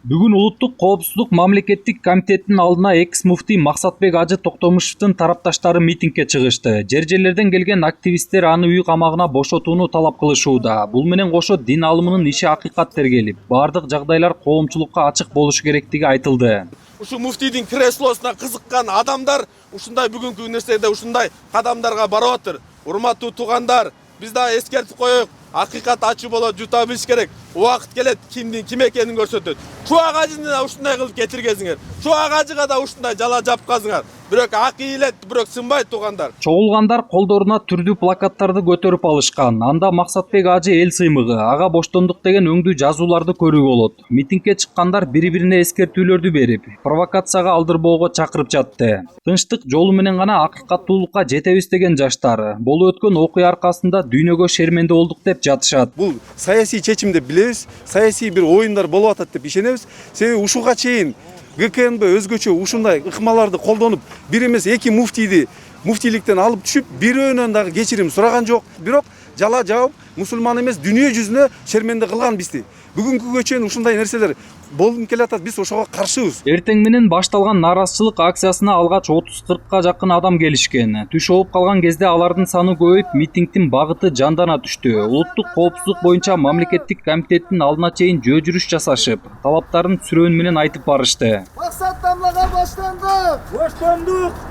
Бүгүн Улуттук коопсуздук мамлекеттик комитетинин алдына экс-муфтий Максатбек Ажы Токтомушевдин тарапташтары митингге чыгышты. Жер-жерлерден келген активисттер аны үй камагына бошотууну талап кылышууда. Бул менен кошо дин алымынын иши акыйкат тергелип, бардык жагдайлар коомчулукка ачык болушу керектиги айтылды. Ушу муфтийдин креслосуна кызыккан адамдар ушундай бүгүнкү нерседе ушундай кадамдарга барып атыр. Урматтуу туугандар, биз да эскертип коелук. Акыйкат ачуу болот, жута билиш керек. Убакыт келет, ким экенин көрсөтөт. Чубак Ажыны да ушундай кылып кетиргезиңер. Чубак Ажыга да ушундай жала жапказыңар. Бирок ак ийилет, бирок сынбайт туугандар. Чогулгандар колдоруна түрдүү плакаттарды көтөрүп алышкан. Анда Максатбек Ажы эл сыймыгы, ага боштондук деген өңдүү жазууларды көрүүгө болот. Митингге чыккандар бири-бирине эскертүүлөрдү берип, провокацияга алдырбоого чакырып жатты. Тынчтык жолу менен гана акыйкаттуулукка жетебиз деген жаштар болуп өткөн окуя аркасында дүйнөгө шерменде болдук деп жатышат. Бул саясий чечим деп билебиз, саясий бир оюндар болуп атат деп ишенебиз. Себеби ушуга чейин ГКНБ өзгөчө ушундай ыкмаларды колдонуп, бир эмес эки муфтийди муфтийликтен алып түшүп, бирөөнөн дагы кечирим сураган жок. Бирок жала жаап, мусулман эмес дүйнө жүзүнө шерменде кылган бизди. Бүгүнкүгө чейин ушундай нерселер болуп келатат, биз ошого каршыбыз. Эртең менен башталган нааразычылык акциясына алгач 30-40га жакын адам келишкен. Түш ооп калган кезде алардын саны көбөйүп, митингдин багыты жандана түштү. Улуттук коопсуздук боюнча мамлекеттик комитеттин алдына чейин жөө жүрүш жасашып, талаптарын сүрөөн менен айтып барышты. Максат Дамлага баштандык! Баштандык!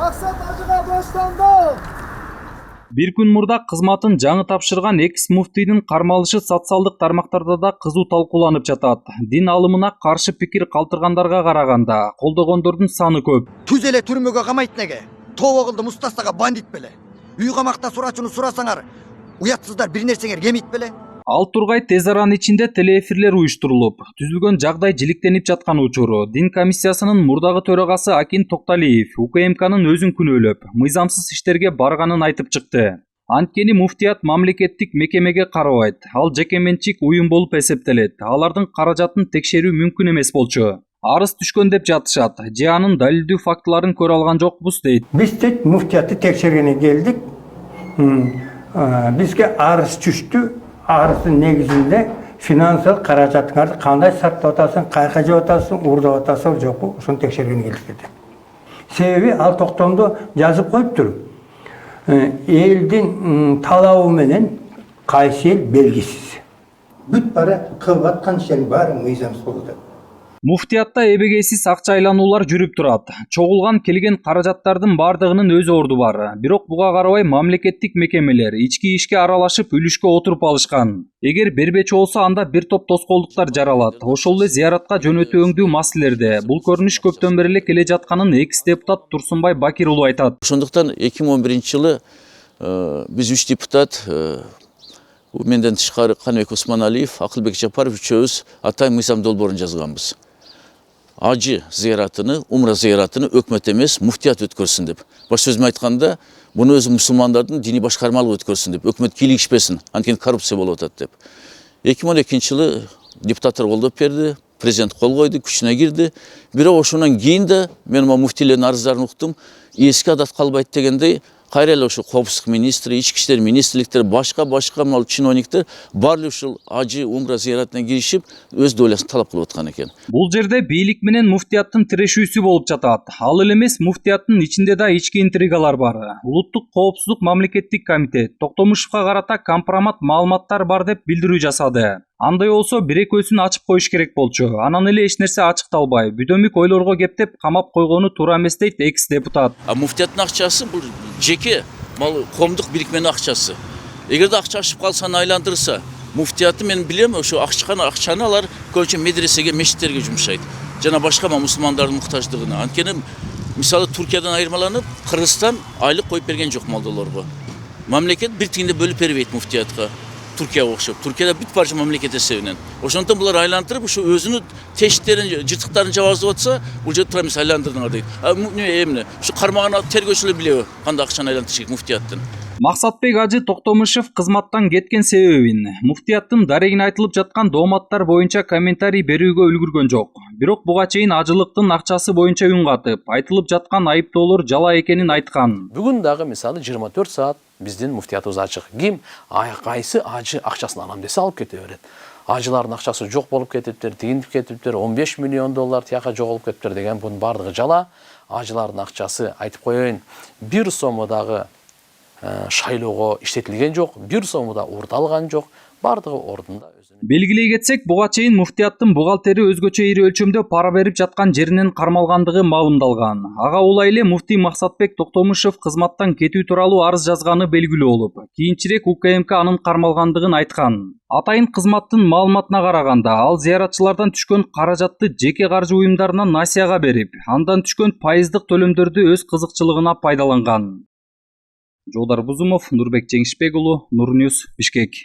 Максат Ажыга баштандык! Бир күн мурда кызматын жаңы тапшырган экс-муфтийдин кармалышы социалдык тармактарда да кызуу талкууланып жатат. Дин алымына каршы пикир калтыргандарга караганда колдогондордун саны көп. Түз эле түрмөгө камайт неге? Тобо кылды Мустасага бандит беле. Үй камакта сурачуну сурасаңар, уятсыздар бир нерсеңер кемейт беле. Ал тургай тез аранын ичинде телеэфирлер уюштурулуп, түзүлгөн жагдай жиликтенип жаткан учуру Дин комиссиясынын мурдагы төрагасы Акин Токталиев УКМКнын өзүн күнөөлөп, мыйзамсыз иштерге барганын айтып чыкты. Анткени муфтият мамлекеттик мекемеге карабайт, ал жеке менчик уюм болуп эсептелет. Алардын каражатын текшерүү мүмкүн эмес болчу. Арыз түшкөн деп жатышат. Же анын далилдүү фактыларын көрө алган жокпуз дейт. Биз тек муфтиятты текшергене келдик. Бизге арыз түштү. Арыздын негизинде финансылык каражатыңарды кандай сактап атасың, кайка жеп атасың, уурдап атасың, жокпу, ошону текшергене келдик деди. Себеби ал токтомдо жазып коюптур. Элдин талабы менен кайсы эл белгисиз. Бүт бара кылып аткан иштердин баары мыйзамсыз болуп атат. Муфтиятта эбегейсиз акча айлануулар жүрүп турат. Чогулган келген каражаттардын бардыгынын өз орду бар. Бирок буга карабай мамлекеттик мекемелер ички ишке аралашып үлүшкө отуруп алышкан. Эгер бербечи болсо анда бир топ тоскоолдуктар жаралат. Ошол эле зыяратка жөнөтүү өңдүү маселелерде бул көрүнүш көптөн бери эле келе жатканын экс-депутат Турсунбай Бакир уулу айтат. Ошондуктан 2011-жылы биз 3 депутат менден тышкары Каныбек Усманалиев, Акылбек Жапаров үчөөбүз Атай мыйзам долбоорун жазганбыз. Ажы зыяратыны, умра зыяратыны өкмөт эмес, муфтият өткөрсүн деп. Баш сөзүм айтканда, буну өзү мусулмандардын дини башкармалыгы өткөрсүн деп, өкмөт кийлигишпесин, анткени коррупция болуп атат деп. 2012-жылы депутаттар колдоп берди, президент кол койду, күчүнө кирди. Бирок ошондон кийин да мен муфтийлердин арыздарын уктум, эски адат калбайт дегендей, кайра эле ошо коопсуздук министри, ички иштер министрликтер, башка мал чиновниктер баары ушул ажы умра зыяратына киришип, өз долясын талап кылып аткан экен. Бул жерде бийлик менен муфтияттын тирешүүсү болуп жатат. Ал эле эмес, муфтияттын ичинде да ички интригалар бар. Улуттук коопсуздук мамлекеттик комитет Токтомушевга карата компромат маалыматтар бар деп билдирүү жасады. Андай болсо бир экөөсүн ачып коюш керек болчу. Анан эле эч нерсе ачыкталбай, бүдөмүк ойлорго кептеп камап койгону туура эмес дейт экс-депутат. Муфтияттын акчасы бул жеке коомдук бирикменин акчасы. Эгерде акча ашып калса, айландырса, муфтияты мен билем, ошо акчаны алар көбүнчө медресеге, мечиттерге жумшайт. Жана башка мусулмандардын муктаждыгына. Анткени мисалы Туркиядан айырмаланып, Кыргызстан айлык коюп берген жок малдаларга. Мамлекет бир тиңде бөлүп бербейт муфтиятка. Туркияга окшоп. Туркияда бүт барча мамлекет эсебинен. Ошондон булар айландырып, ушу өзүнүн тешиктерин, жыртыктарын жабазып атса, бул жерде тура эмес айландырдыңар дейт. Эмне? Ушу кармаган тергөөчүлөр билеби кандай акчаны айлантырыш керек муфтияттын. Максатбек Ажы Токтомушев кызматтан кеткен себебин муфтияттын дарегине айтылып жаткан дооматтар боюнча комментарий берүүгө үлгүргөн жок. Бирок буга чейин ажылыктын акчасы боюнча үн катып, айтылып жаткан айыптоолор жала экенин айткан. Бүгүн дагы мисалы 24 саат биздин муфтиятыбыз ачык. Ким кайсы ажы акчасын алам десе алып кете берет. ажылардын акчасы жок болуп кетиптир, тигинтип кетиптир, 15 миллион доллар тияка жоголуп кетиптир деген бунун бардыгы жала. Ажылардын акчасы айтып коеюн, бир сому дагы шайлоого иштетилген жок, бир сому да урдалган жок, бардыгы ордунда. Белгилей кетсек, буга чейин муфтияттын бухгалтери өзгөчө ири өлчөмдө пара берип жаткан жеринен кармалгандыгы маалымдалган. Ага улай эле муфтий Максатбек Токтомушев кызматтан кетүү тууралуу арыз жазганы белгилүү болуп, кийинчерээк УКМК анын кармалгандыгын айткан. Атайын кызматтын маалыматына караганда, ал зыяратчылардан түшкөн каражатты жеке каржы уюмдарына насыяга берип, андан түшкөн пайыздык төлөмдөрдү өз кызыкчылыгына пайдаланган. Жолдар Бузумов, Нурбек Жеңишбек уулу, Нур Ньюс, Бишкек.